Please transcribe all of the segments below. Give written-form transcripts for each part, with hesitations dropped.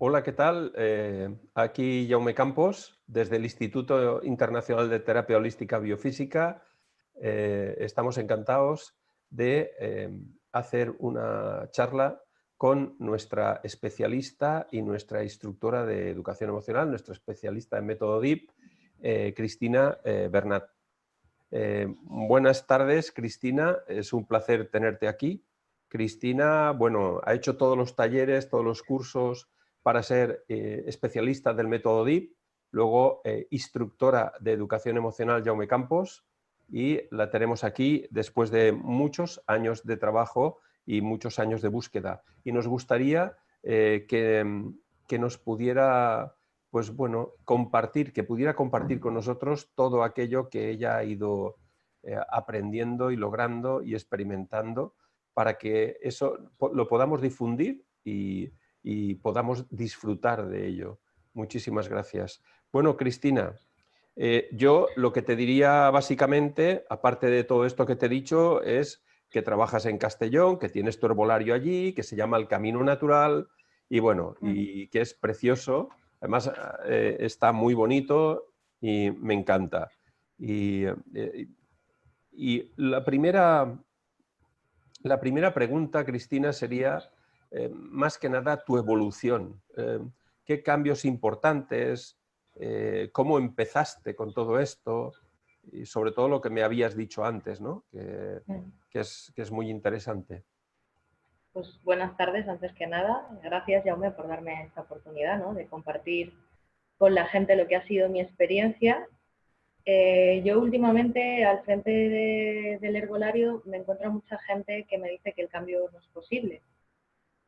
Hola, ¿qué tal? Aquí Jaume Campos, desde el Instituto Internacional de Terapia Holística Biofísica. Estamos encantados de hacer una charla con nuestra especialista y nuestra instructora de educación emocional, nuestra especialista en método DIP, Cristina Bernat. Buenas tardes, Cristina. Es un placer tenerte aquí. Cristina, bueno, ha hecho todos los talleres, todos los cursos para ser especialista del método DIP, luego instructora de educación emocional Jaume Campos, y la tenemos aquí después de muchos años de trabajo y muchos años de búsqueda. Y nos gustaría que nos pudiera, pues bueno, que pudiera compartir con nosotros todo aquello que ella ha ido aprendiendo y logrando y experimentando para que eso lo podamos difundir y podamos disfrutar de ello. Muchísimas gracias. Bueno, Cristina, yo lo que te diría básicamente, aparte de todo esto que te he dicho, es que trabajas en Castellón, que tienes tu herbolario allí, que se llama El Camino Natural y bueno, y que es precioso. Además, está muy bonito y me encanta. Y la primera pregunta, Cristina, sería más que nada tu evolución. ¿Qué cambios importantes? ¿Cómo empezaste con todo esto? Y sobre todo lo que me habías dicho antes, ¿no? Que es muy interesante. Pues buenas tardes, antes que nada. Gracias, Jaume, por darme esta oportunidad, ¿no?, de compartir con la gente lo que ha sido mi experiencia. Yo últimamente, al frente del herbolario, me encuentro mucha gente que me dice que el cambio no es posible.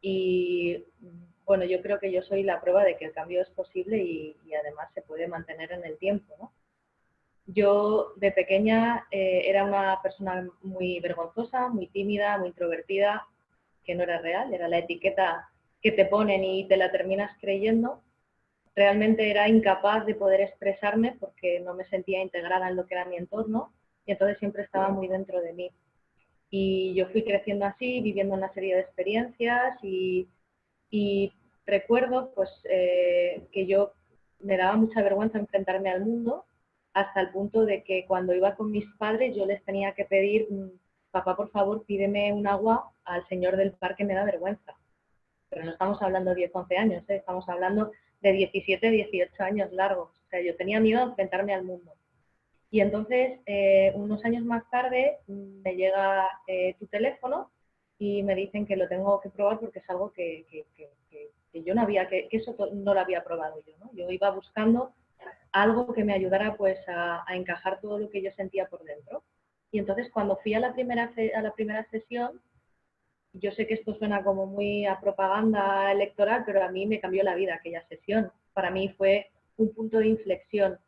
Y bueno, yo creo que yo soy la prueba de que el cambio es posible y además se puede mantener en el tiempo, ¿no? Yo de pequeña era una persona muy vergonzosa, muy tímida, muy introvertida, que no era real, era la etiqueta que te ponen y te la terminas creyendo. Realmente era incapaz de poder expresarme porque no me sentía integrada en lo que era mi entorno y entonces siempre estaba muy dentro de mí. Y yo fui creciendo así, viviendo una serie de experiencias y recuerdo pues que yo me daba mucha vergüenza enfrentarme al mundo hasta el punto de que cuando iba con mis padres yo les tenía que pedir, papá, por favor, pídeme un agua al señor del parque, me da vergüenza. Pero no estamos hablando de 10, 11 años, estamos hablando de 17, 18 años largos. O sea, yo tenía miedo a enfrentarme al mundo. Y entonces, unos años más tarde, me llega tu teléfono y me dicen que lo tengo que probar porque es algo que yo no había, que eso no lo había probado yo, ¿no? Yo iba buscando algo que me ayudara pues a encajar todo lo que yo sentía por dentro. Y entonces cuando fui a la primera sesión, yo sé que esto suena como muy a propaganda electoral, pero a mí me cambió la vida aquella sesión. Para mí fue un punto de inflexión,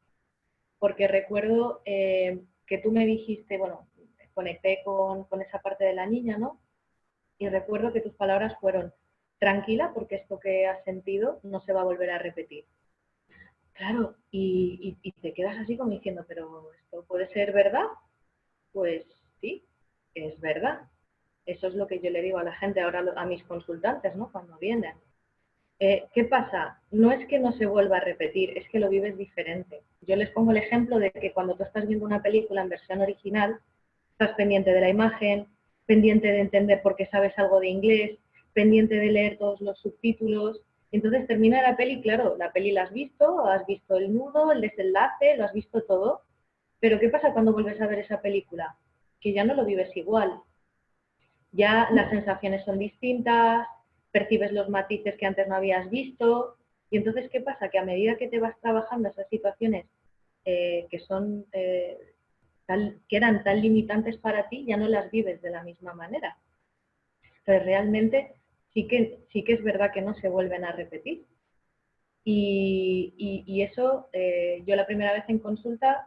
porque recuerdo que tú me dijiste, bueno, conecté con esa parte de la niña, ¿no? Y recuerdo que tus palabras fueron, tranquila, porque esto que has sentido no se va a volver a repetir. Claro, y te quedas así como diciendo, pero ¿esto puede ser verdad? Pues sí, es verdad. Eso es lo que yo le digo a la gente ahora, a mis consultantes, ¿no?, cuando vienen. ¿Qué pasa? No es que no se vuelva a repetir, es que lo vives diferente. Yo les pongo el ejemplo de que cuando tú estás viendo una película en versión original, estás pendiente de la imagen, pendiente de entender por qué sabes algo de inglés, pendiente de leer todos los subtítulos. Entonces termina la peli, claro, la peli la has visto el nudo, el desenlace, lo has visto todo. Pero ¿qué pasa cuando vuelves a ver esa película? Que ya no lo vives igual. Ya las sensaciones son distintas, percibes los matices que antes no habías visto. Y entonces, ¿qué pasa? Que a medida que te vas trabajando esas situaciones que son que eran tan limitantes para ti, ya no las vives de la misma manera. Entonces, realmente sí que es verdad que no se vuelven a repetir. Y eso, yo la primera vez en consulta,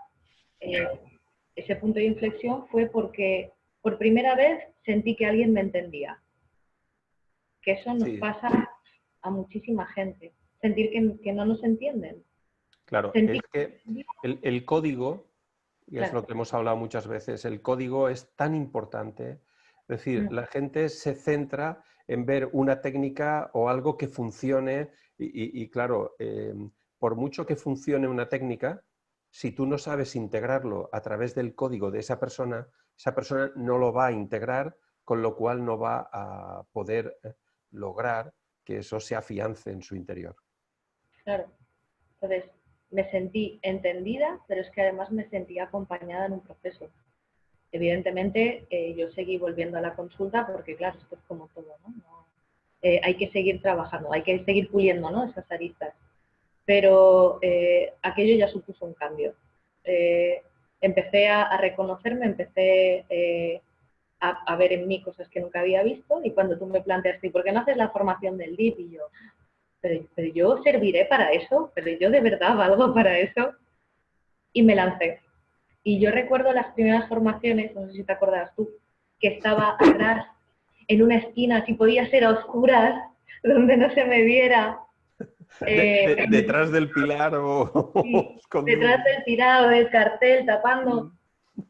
ese punto de inflexión fue porque por primera vez sentí que alguien me entendía. Que eso nos Sí, pasa a muchísima gente. Sentir que no nos entienden. claro, Sentir es que el código, y es claro. lo que hemos hablado muchas veces, el código es tan importante. Es decir, la gente se centra en ver una técnica o algo que funcione y claro, por mucho que funcione una técnica, si tú no sabes integrarlo a través del código de esa persona no lo va a integrar, con lo cual no va a poder lograr que eso se afiance en su interior. Claro. Entonces, me sentí entendida, pero es que además me sentí acompañada en un proceso. Evidentemente, yo seguí volviendo a la consulta porque, claro, esto es como todo, ¿no? Hay que seguir trabajando, hay que seguir puliendo, ¿no?, esas aristas. Pero aquello ya supuso un cambio. Empecé a reconocerme, empecé a ver en mí cosas que nunca había visto, y cuando tú me planteaste, ¿por qué no haces la formación del DIP? Y yo, pero yo serviré para eso, pero yo de verdad valgo para eso, y me lancé. Y yo recuerdo las primeras formaciones, no sé si te acuerdas tú, que estaba atrás, en una esquina, si podía ser a oscuras, donde no se me viera. Detrás del pilar o Y escondido. detrás del tirado, del cartel, tapando,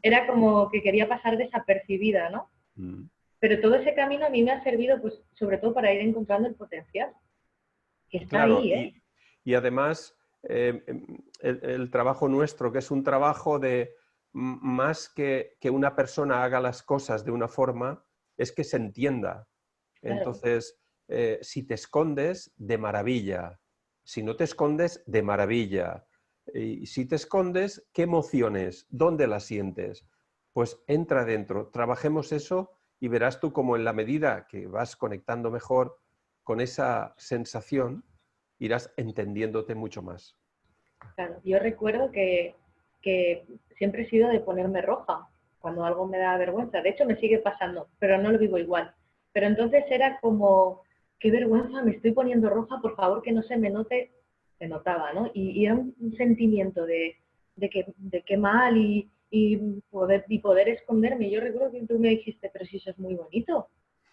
era como que quería pasar desapercibida, ¿no? Mm. Pero todo ese camino a mí me ha servido, pues, sobre todo para ir encontrando el potencial, que está Claro, ahí, ¿eh? y además el trabajo nuestro, que es un trabajo de más que una persona haga las cosas de una forma, es que se entienda. Claro, Entonces, si te escondes, de maravilla. Si no te escondes, de maravilla. Y si te escondes, ¿qué emociones? ¿Dónde las sientes? Pues entra dentro, trabajemos eso y verás tú como en la medida que vas conectando mejor con esa sensación, irás entendiéndote mucho más. claro. Yo recuerdo que siempre he sido de ponerme roja cuando algo me da vergüenza. De hecho, me sigue pasando, pero no lo vivo igual. Pero entonces era como, qué vergüenza, me estoy poniendo roja, por favor que no se me note. Se notaba, ¿no? Y era un sentimiento de qué mal y poder esconderme. Yo recuerdo que tú me dijiste, pero si eso es muy bonito.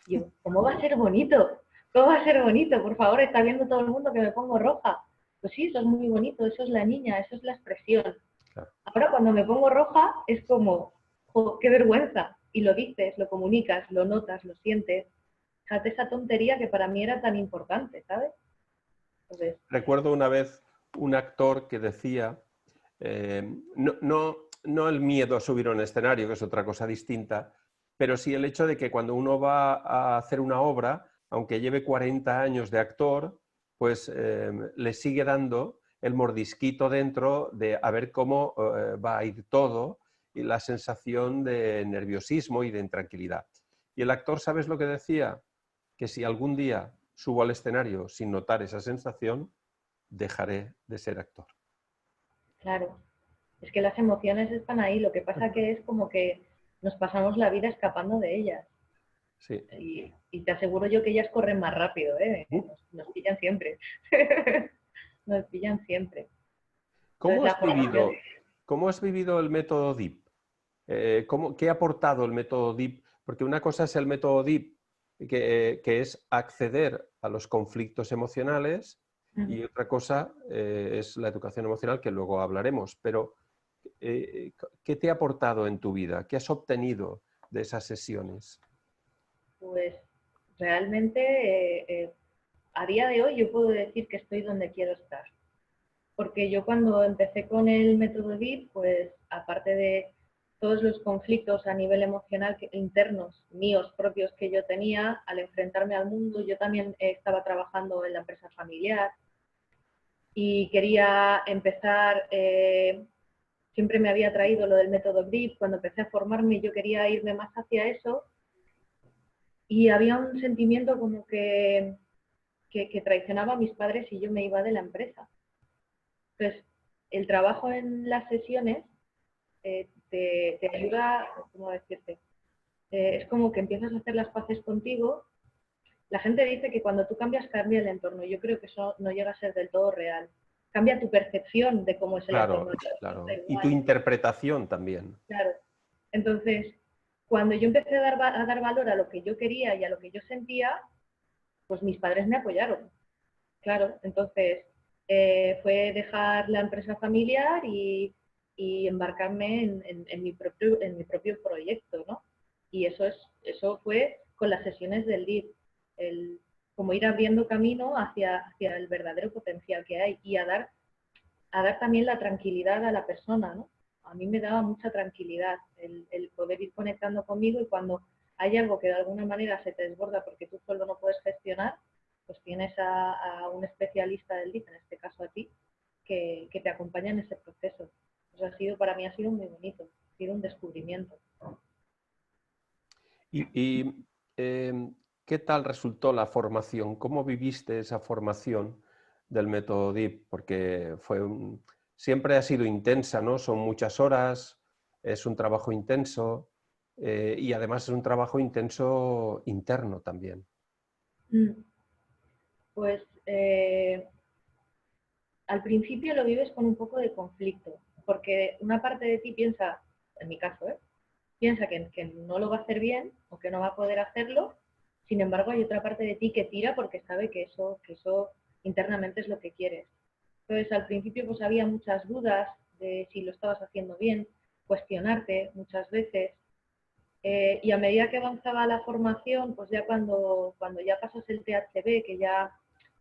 Y yo, ¿cómo va a ser bonito? ¿Cómo va a ser bonito? Por favor, está viendo todo el mundo que me pongo roja. Pues sí, eso es muy bonito, eso es la niña, eso es la expresión. Claro. Ahora cuando me pongo roja es como, jo, qué vergüenza. Y lo dices, lo comunicas, lo notas, lo sientes. Fíjate esa tontería que para mí era tan importante, ¿sabes? Entonces, Recuerdo una vez un actor que decía, no el miedo a subir a un escenario, que es otra cosa distinta, pero sí el hecho de que cuando uno va a hacer una obra, aunque lleve 40 años de actor, pues le sigue dando el mordisquito dentro de a ver cómo va a ir todo y la sensación de nerviosismo y de intranquilidad. Y el actor, ¿sabes lo que decía? Que si algún día subo al escenario sin notar esa sensación, dejaré de ser actor. claro, es que las emociones están ahí, lo que pasa que es como que nos pasamos la vida escapando de ellas. Sí. Y te aseguro yo que ellas corren más rápido, ¿eh? Nos pillan siempre. Nos pillan siempre. Entonces ¿Cómo la has formación, vivido, cómo has vivido el método DIP? ¿Qué ha aportado el método DIP? Porque una cosa es el método DIP, que es acceder a los conflictos emocionales, y otra cosa es la educación emocional, que luego hablaremos. Pero, ¿qué te ha aportado en tu vida? ¿Qué has obtenido de esas sesiones? pues realmente a día de hoy yo puedo decir que estoy donde quiero estar. Porque yo cuando empecé con el método DIP, pues aparte de todos los conflictos a nivel emocional internos, míos propios que yo tenía, al enfrentarme al mundo, yo también estaba trabajando en la empresa familiar y quería empezar, siempre me había traído lo del método DIP, cuando empecé a formarme yo quería irme más hacia eso y había un sentimiento como que traicionaba a mis padres y yo me iba de la empresa. Entonces, el trabajo en las sesiones te ayuda, ¿cómo decirte? Es como que empiezas a hacer las paces contigo. La gente dice que cuando tú cambias, cambia el entorno. Yo creo que eso no llega a ser del todo real. Cambia tu percepción de cómo es el Claro, entorno. Da claro. Y tu igual, interpretación también. claro. Entonces, cuando yo empecé a dar valor a lo que yo quería y a lo que yo sentía, pues mis padres me apoyaron. Claro, entonces fue dejar la empresa familiar y embarcarme en mi propio proyecto, ¿no? Y eso fue con las sesiones del DIP. como ir abriendo camino hacia el verdadero potencial que hay y a dar también la tranquilidad a la persona, ¿no? A mí me daba mucha tranquilidad el poder ir conectando conmigo, y cuando hay algo que de alguna manera se te desborda porque tú solo no puedes gestionar, pues tienes a un especialista del DIF, en este caso a ti, que te acompaña en ese proceso. Pues para mí ha sido muy bonito, ha sido un descubrimiento. ¿Y qué tal resultó la formación? ¿Cómo viviste esa formación del método DIP? Porque siempre ha sido intensa, ¿no? Son muchas horas, es un trabajo intenso y además es un trabajo intenso interno también. Pues al principio lo vives con un poco de conflicto, porque una parte de ti piensa, en mi caso, piensa que no lo va a hacer bien o que no va a poder hacerlo. Sin embargo, hay otra parte de ti que tira porque sabe que eso internamente es lo que quieres. Entonces, al principio pues había muchas dudas de si lo estabas haciendo bien, cuestionarte muchas veces. Y a medida que avanzaba la formación, pues ya cuando ya pasas el THB, que ya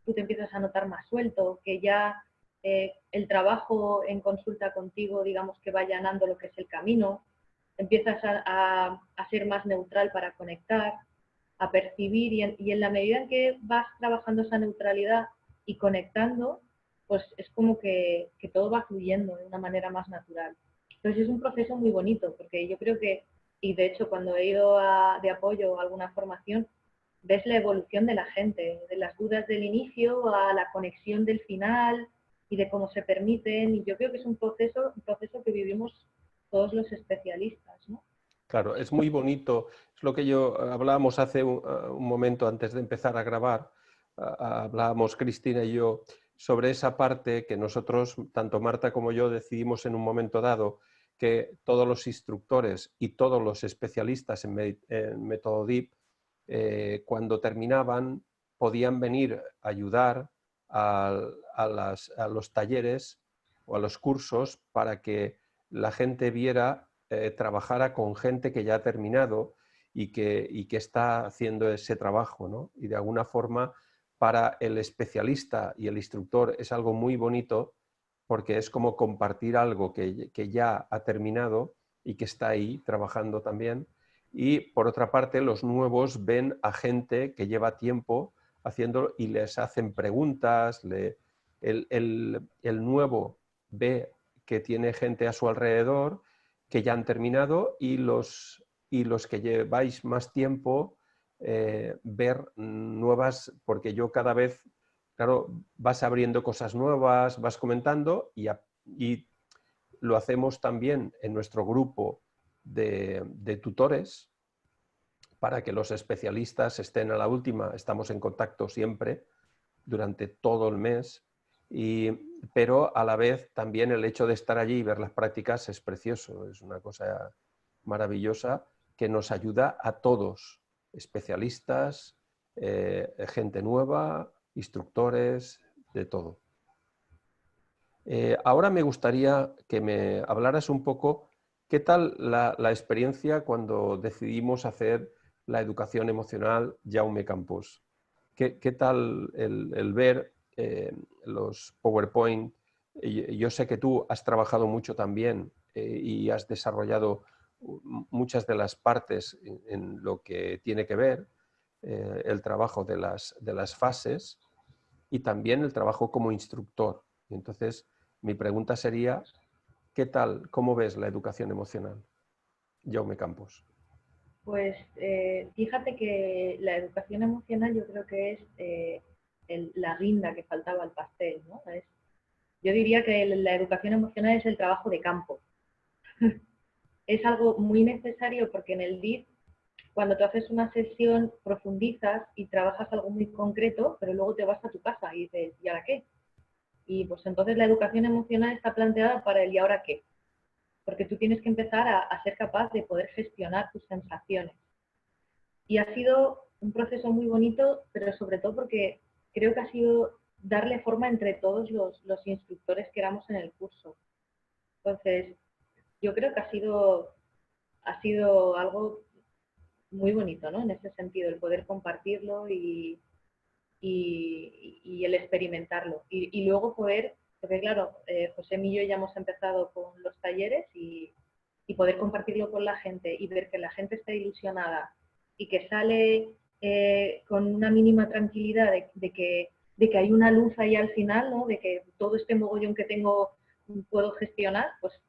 tú te empiezas a notar más suelto, que ya el trabajo en consulta contigo, digamos que va allanando lo que es el camino, empiezas a ser más neutral para conectar, a percibir, y en la medida en que vas trabajando esa neutralidad y conectando, pues es como que todo va fluyendo de una manera más natural. Entonces es un proceso muy bonito, porque yo creo que, y de hecho cuando he ido de apoyo a alguna formación, ves la evolución de la gente, de las dudas del inicio a la conexión del final y de cómo se permiten, y yo creo que es un proceso que vivimos todos los especialistas, ¿no? Claro, es muy bonito, es lo que hablábamos hace un momento antes de empezar a grabar, hablábamos Cristina y yo sobre esa parte que nosotros, tanto Marta como yo, decidimos en un momento dado que todos los instructores y todos los especialistas en método DIP, cuando terminaban, podían venir a ayudar a los talleres o a los cursos para que la gente viera, trabajara con gente que ya ha terminado y que está haciendo ese trabajo, ¿no? Y de alguna forma para el especialista y el instructor es algo muy bonito porque es como compartir algo que ya ha terminado y que está ahí trabajando también. Y por otra parte, los nuevos ven a gente que lleva tiempo haciéndolo y les hacen preguntas. El nuevo ve que tiene gente a su alrededor que ya han terminado y los que lleváis más tiempo ver nuevas, porque yo cada vez, claro, vas abriendo cosas nuevas, vas comentando y lo hacemos también en nuestro grupo de tutores para que los especialistas estén a la última. Estamos en contacto siempre durante todo el mes, pero a la vez también el hecho de estar allí y ver las prácticas es precioso, es una cosa maravillosa que nos ayuda a todos, especialistas, gente nueva, instructores, de todo. Ahora me gustaría que me hablaras un poco qué tal la experiencia cuando decidimos hacer la educación emocional Jaume Campos. ¿Qué tal el ver los PowerPoint? Yo sé que tú has trabajado mucho también y has desarrollado muchas de las partes en lo que tiene que ver el trabajo de las fases y también el trabajo como instructor. Y entonces, mi pregunta sería, ¿qué tal, cómo ves la educación emocional? Jaume Campos. Pues fíjate que la educación emocional yo creo que es la guinda que faltaba al pastel, ¿no? Yo diría que la educación emocional es el trabajo de campo. Es algo muy necesario porque en el DIF, cuando tú haces una sesión, profundizas y trabajas algo muy concreto, pero luego te vas a tu casa y dices, ¿y ahora qué? Y pues entonces la educación emocional está planteada para el ¿y ahora qué? Porque tú tienes que empezar a ser capaz de poder gestionar tus sensaciones. Y ha sido un proceso muy bonito, pero sobre todo porque creo que ha sido darle forma entre todos los instructores que éramos en el curso. Entonces, yo creo que ha sido algo muy bonito, ¿no? En ese sentido, el poder compartirlo y el experimentarlo. Y luego poder, porque claro, José y yo ya hemos empezado con los talleres y poder compartirlo con la gente y ver que la gente está ilusionada y que sale con una mínima tranquilidad de que hay una luz ahí al final, ¿no? De que todo este mogollón que tengo puedo gestionar, pues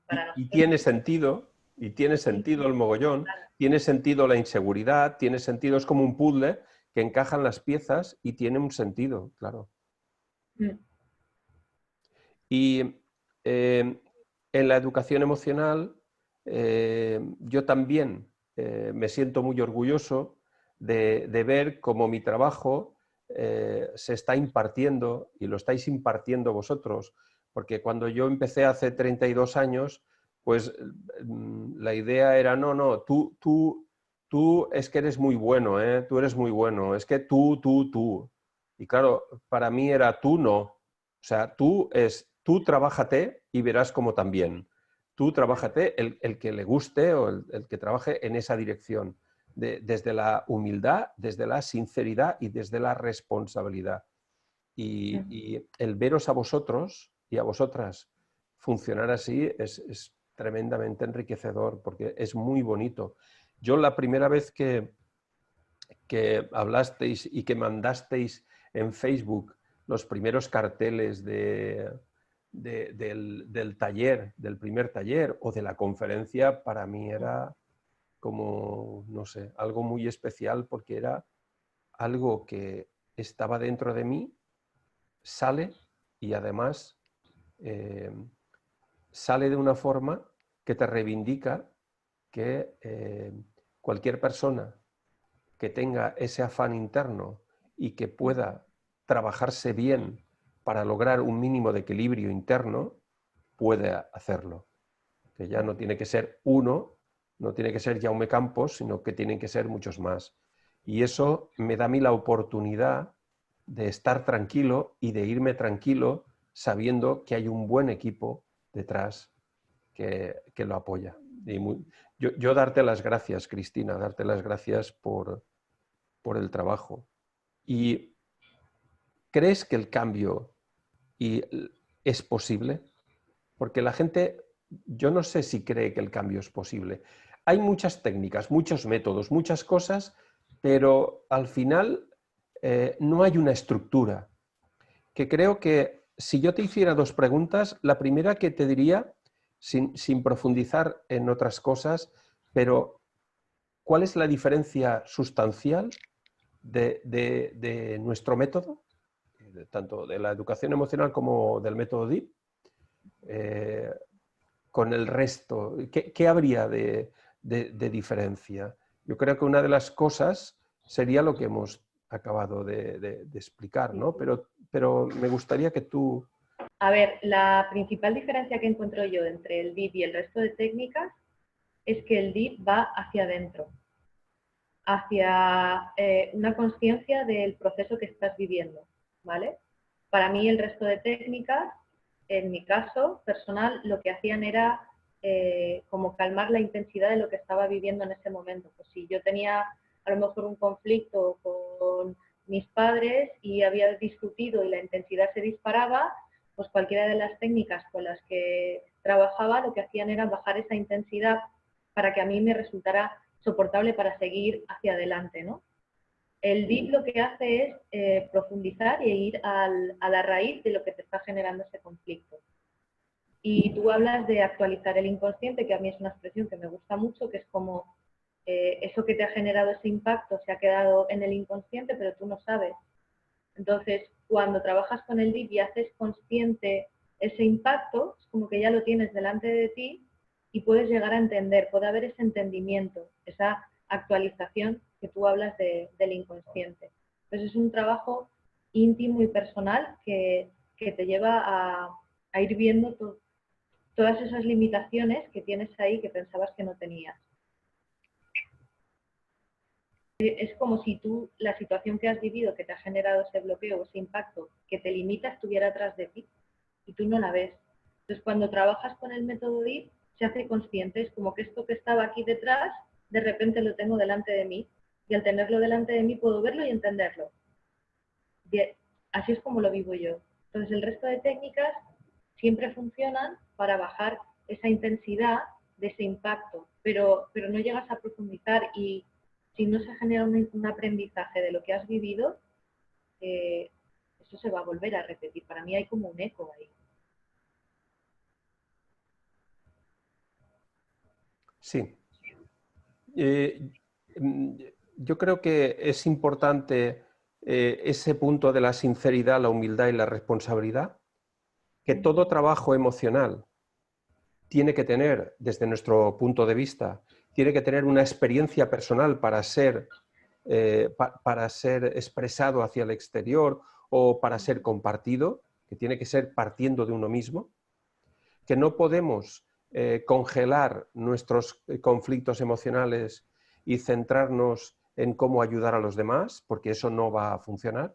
para Y nosotros. tiene sentido, y tiene sentido el mogollón, tiene sentido la inseguridad, tiene sentido, es como un puzzle que encajan las piezas y tiene un sentido, claro. Y en la educación emocional, yo también me siento muy orgulloso de ver cómo mi trabajo se está impartiendo y lo estáis impartiendo vosotros, porque cuando yo empecé hace 32 años, pues la idea era, no, tú es que eres muy bueno, tú eres muy bueno, es que tú. Y claro, para mí era tú no. O sea, tú trabájate y verás cómo también. Tú trabájate el que le guste o el que trabaje en esa dirección, desde la humildad, desde la sinceridad y desde la responsabilidad. Y el veros a vosotros y a vosotras funcionar así es tremendamente enriquecedor porque es muy bonito. Yo la primera vez que hablasteis y que mandasteis en Facebook los primeros carteles del taller, del primer taller o de la conferencia, para mí era como, no sé, algo muy especial porque era algo que estaba dentro de mí, sale y además sale de una forma que te reivindica que cualquier persona que tenga ese afán interno y que pueda trabajarse bien para lograr un mínimo de equilibrio interno, puede hacerlo. Que ya no tiene que ser uno, no tiene que ser Jaume Campos, sino que tienen que ser muchos más. Y eso me da a mí la oportunidad de estar tranquilo y de irme tranquilo sabiendo que hay un buen equipo detrás que lo apoya. Y yo darte las gracias, Cristina, darte las gracias por el trabajo. ¿Y crees que el cambio es posible? Porque la gente, yo no sé si cree que el cambio es posible. Hay muchas técnicas, muchos métodos, muchas cosas, pero al final no hay una estructura. Que creo que si yo te hiciera dos preguntas, la primera que te diría, sin profundizar en otras cosas, pero ¿cuál es la diferencia sustancial de nuestro método, tanto de la educación emocional como del método DIP, con el resto? ¿Qué habría de diferencia? Yo creo que una de las cosas sería lo que hemos acabado de explicar, ¿no? Pero me gustaría que tú... A ver, la principal diferencia que encuentro yo entre el DIP y el resto de técnicas es que el DIP va hacia adentro, hacia una conciencia del proceso que estás viviendo, ¿vale? Para mí el resto de técnicas, en mi caso personal, lo que hacían era como calmar la intensidad de lo que estaba viviendo en ese momento. Pues si yo tenía a lo mejor un conflicto con mis padres y había discutido y la intensidad se disparaba, pues cualquiera de las técnicas con las que trabajaba lo que hacían era bajar esa intensidad para que a mí me resultara soportable para seguir hacia adelante, ¿no? El DIP lo que hace es profundizar e ir a la raíz de lo que te está generando ese conflicto. Y tú hablas de actualizar el inconsciente, que a mí es una expresión que me gusta mucho, que es como eso que te ha generado ese impacto se ha quedado en el inconsciente, pero tú no sabes. Entonces, cuando trabajas con el DIP y haces consciente ese impacto, es como que ya lo tienes delante de ti y puedes llegar a entender, puede haber ese entendimiento, esa actualización que tú hablas del inconsciente. Entonces es un trabajo íntimo y personal que te lleva a ir viendo todas esas limitaciones que tienes ahí que pensabas que no tenías. Es como si tú, la situación que has vivido, que te ha generado ese bloqueo, ese impacto, que te limita, estuviera atrás de ti y tú no la ves. Entonces, cuando trabajas con el método DIP, se hace consciente, es como que esto que estaba aquí detrás de repente lo tengo delante de mí y al tenerlo delante de mí puedo verlo y entenderlo. Así es como lo vivo yo. Entonces el resto de técnicas siempre funcionan para bajar esa intensidad de ese impacto, pero no llegas a profundizar y si no se genera un aprendizaje de lo que has vivido, eso se va a volver a repetir. Para mí hay como un eco ahí. Sí. Yo creo que es importante ese punto de la sinceridad, la humildad y la responsabilidad, que todo trabajo emocional tiene que tener, desde nuestro punto de vista, tiene que tener una experiencia personal para ser expresado hacia el exterior o para ser compartido, que tiene que ser partiendo de uno mismo, que no podemos congelar nuestros conflictos emocionales y centrarnos en cómo ayudar a los demás, porque eso no va a funcionar,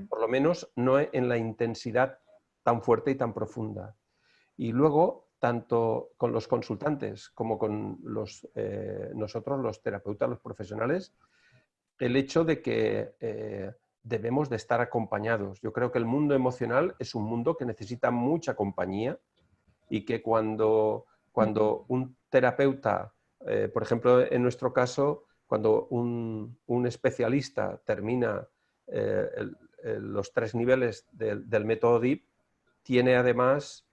por lo menos no en la intensidad tan fuerte y tan profunda. Y luego, tanto con los consultantes como con nosotros, los terapeutas, los profesionales, el hecho de que debemos de estar acompañados. Yo creo que el mundo emocional es un mundo que necesita mucha compañía y que cuando un terapeuta, por ejemplo, en nuestro caso, cuando un especialista termina los 3 niveles del método DIP, tiene además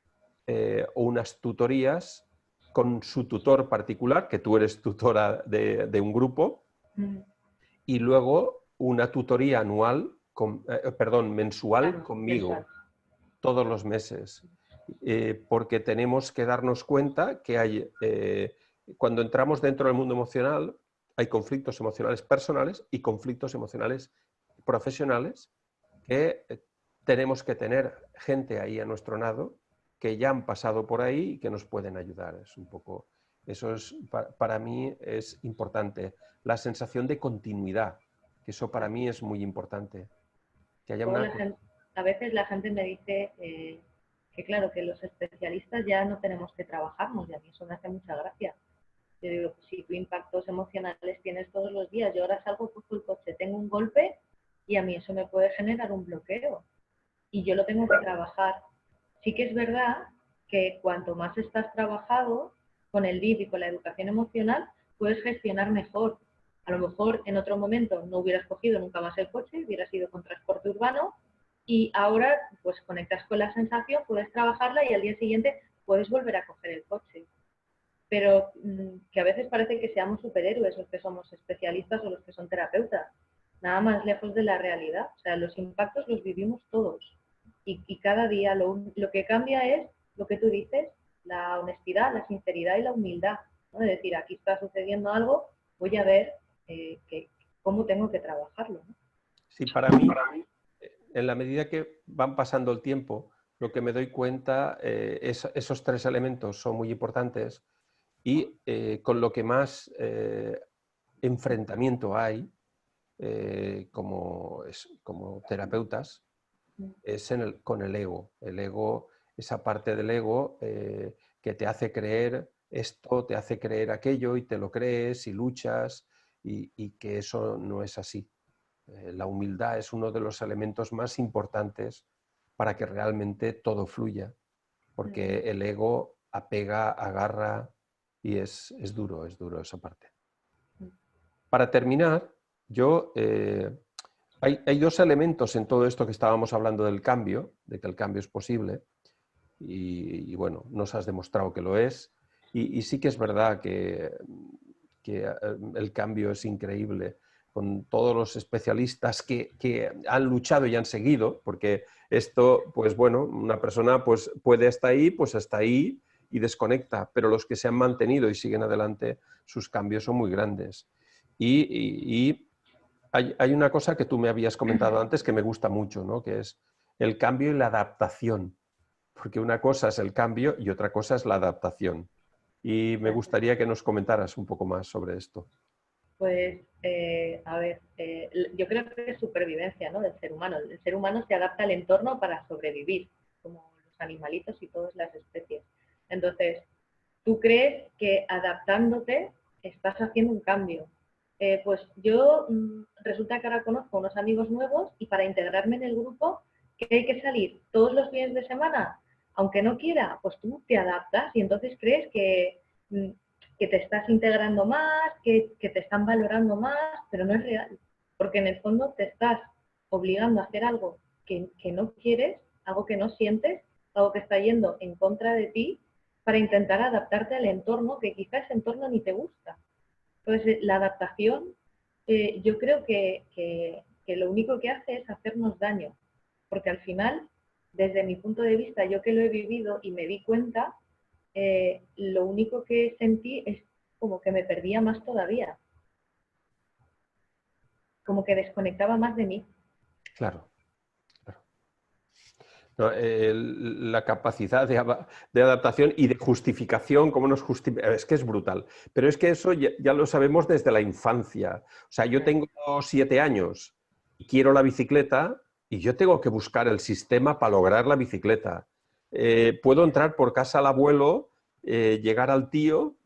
unas tutorías con su tutor particular, que tú eres tutora de un grupo, y luego una tutoría anual, mensual conmigo, todos los meses. Porque tenemos que darnos cuenta que hay, cuando entramos dentro del mundo emocional, hay conflictos emocionales personales y conflictos emocionales profesionales que tenemos que tener gente ahí a nuestro lado que ya han pasado por ahí y que nos pueden ayudar. Es un poco, eso es, para mí es importante. La sensación de continuidad, que eso para mí es muy importante. Que haya una... A veces la gente me dice que claro, que los especialistas ya no tenemos que trabajarnos y a mí eso me hace mucha gracia. Yo digo, pues si tú impactos emocionales tienes todos los días, yo ahora salgo, cojo el coche, tengo un golpe y a mí eso me puede generar un bloqueo y yo lo tengo que trabajar. Sí que es verdad que cuanto más estás trabajado con el DIP y con la educación emocional, puedes gestionar mejor. A lo mejor en otro momento no hubieras cogido nunca más el coche, hubieras ido con transporte urbano y ahora pues conectas con la sensación, puedes trabajarla y al día siguiente puedes volver a coger el coche. Pero que a veces parece que seamos superhéroes los que somos especialistas o los que son terapeutas. Nada más lejos de la realidad. O sea, los impactos los vivimos todos. Y cada día lo que cambia es lo que tú dices, la honestidad, la sinceridad y la humildad. ¿No? Es decir, aquí está sucediendo algo, voy a ver cómo tengo que trabajarlo. ¿No? Sí, para mí, en la medida que van pasando el tiempo, lo que me doy cuenta, esos 3 elementos son muy importantes y con lo que más enfrentamiento hay como terapeutas es con el ego. El ego, esa parte del ego que te hace creer esto, te hace creer aquello y te lo crees y luchas y que eso no es así. La humildad es uno de los elementos más importantes para que realmente todo fluya, porque el ego apega, agarra y es duro esa parte. Para terminar, hay 2 elementos en todo esto que estábamos hablando del cambio, de que el cambio es posible, y bueno, nos has demostrado que lo es, y sí que es verdad que el cambio es increíble, con todos los especialistas que han luchado y han seguido, porque esto, pues bueno, una persona pues puede hasta ahí y desconecta, pero los que se han mantenido y siguen adelante, sus cambios son muy grandes. Y hay una cosa que tú me habías comentado antes que me gusta mucho, ¿no? Que es el cambio y la adaptación, porque una cosa es el cambio y otra cosa es la adaptación. Y me gustaría que nos comentaras un poco más sobre esto. Pues, a ver, yo creo que es supervivencia, ¿no? Del ser humano. El ser humano se adapta al entorno para sobrevivir, como los animalitos y todas las especies. Entonces, ¿tú crees que adaptándote estás haciendo un cambio. Pues yo resulta que ahora conozco unos amigos nuevos y para integrarme en el grupo, ¿qué hay que salir todos los fines de semana? Aunque no quiera, pues tú te adaptas y entonces crees que te estás integrando más, que te están valorando más, pero no es real, porque en el fondo te estás obligando a hacer algo que no quieres, algo que no sientes, algo que está yendo en contra de ti, para intentar adaptarte al entorno que quizás ese entorno ni te gusta. Entonces, la adaptación, yo creo que lo único que hace es hacernos daño, porque al final, desde mi punto de vista, yo que lo he vivido y me di cuenta, lo único que sentí es como que me perdía más todavía, como que desconectaba más de mí. Claro. ¿No? La capacidad de adaptación y de justificación, cómo nos es que es brutal. Pero es que eso ya lo sabemos desde la infancia. O sea, yo tengo 7 años y quiero la bicicleta y yo tengo que buscar el sistema para lograr la bicicleta. Puedo entrar por casa al abuelo, llegar al tío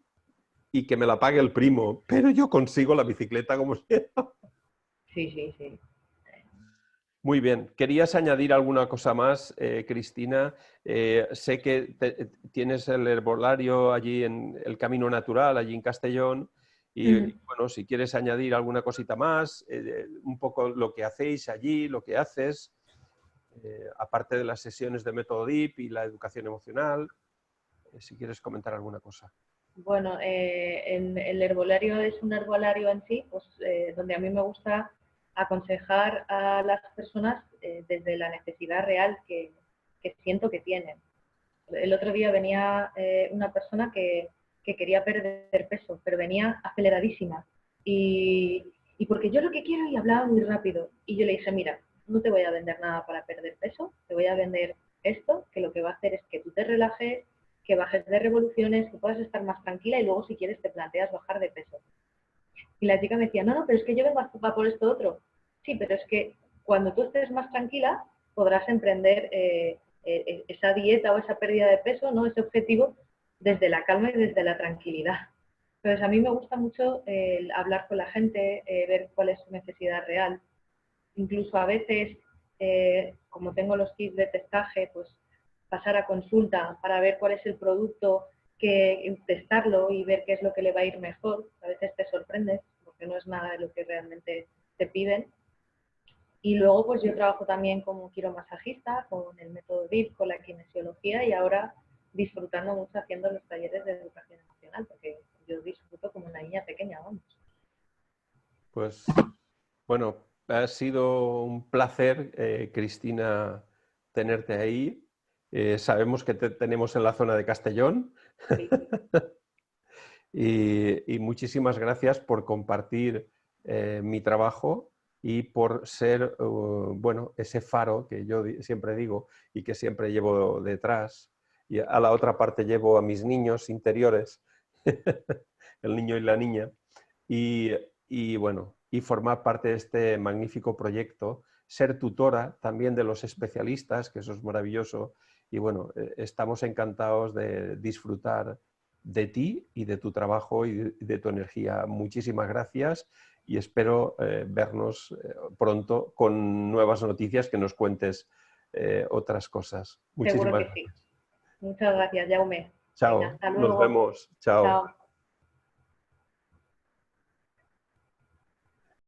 y que me la pague el primo, pero yo consigo la bicicleta como sea. Sí, sí, sí. Muy bien. ¿Querías añadir alguna cosa más, Cristina? Sé que tienes el herbolario allí en el Camino Natural, allí en Castellón. Y bueno, si quieres añadir alguna cosita más, un poco lo que hacéis allí, lo que haces, aparte de las sesiones de método DIP y la educación emocional, si quieres comentar alguna cosa. Bueno, el herbolario es un herbolario en sí, pues, donde a mí me gusta aconsejar a las personas desde la necesidad real que siento que tienen. El otro día venía una persona que quería perder peso, pero venía aceleradísima. Y porque yo lo que quiero, y hablaba muy rápido. Y yo le dije, mira, no te voy a vender nada para perder peso, te voy a vender esto, que lo que va a hacer es que tú te relajes, que bajes de revoluciones, que puedas estar más tranquila y luego si quieres te planteas bajar de peso. Y la chica me decía, no, no, pero es que yo vengo a por esto otro. Sí, pero es que cuando tú estés más tranquila podrás emprender esa dieta o esa pérdida de peso, ¿no? Ese objetivo desde la calma y desde la tranquilidad. Entonces, a mí me gusta mucho hablar con la gente, ver cuál es su necesidad real. Incluso a veces, como tengo los kits de testaje, pues pasar a consulta para ver cuál es el producto, que testarlo y ver qué es lo que le va a ir mejor. A veces te sorprendes porque no es nada de lo que realmente te piden. Y luego pues yo trabajo también como quiromasajista, con el método DIP, con la kinesiología y ahora disfrutando mucho haciendo los talleres de educación emocional, porque yo disfruto como una niña pequeña, vamos. Pues bueno, ha sido un placer, Cristina, tenerte ahí. Sabemos que te tenemos en la zona de Castellón. Sí. Y muchísimas gracias por compartir mi trabajo y por ser, bueno, ese faro que yo siempre digo y que siempre llevo detrás. Y a la otra parte llevo a mis niños interiores, el niño y la niña. Y bueno, y formar parte de este magnífico proyecto, ser tutora también de los especialistas, que eso es maravilloso. Y bueno, estamos encantados de disfrutar de ti y de tu trabajo y de tu energía. Muchísimas gracias y espero vernos pronto con nuevas noticias, que nos cuentes otras cosas. Seguro Muchísimas que sí. gracias. Muchas gracias, Jaume. Venga, Chao, hasta nos luego. vemos. Chao. Chao.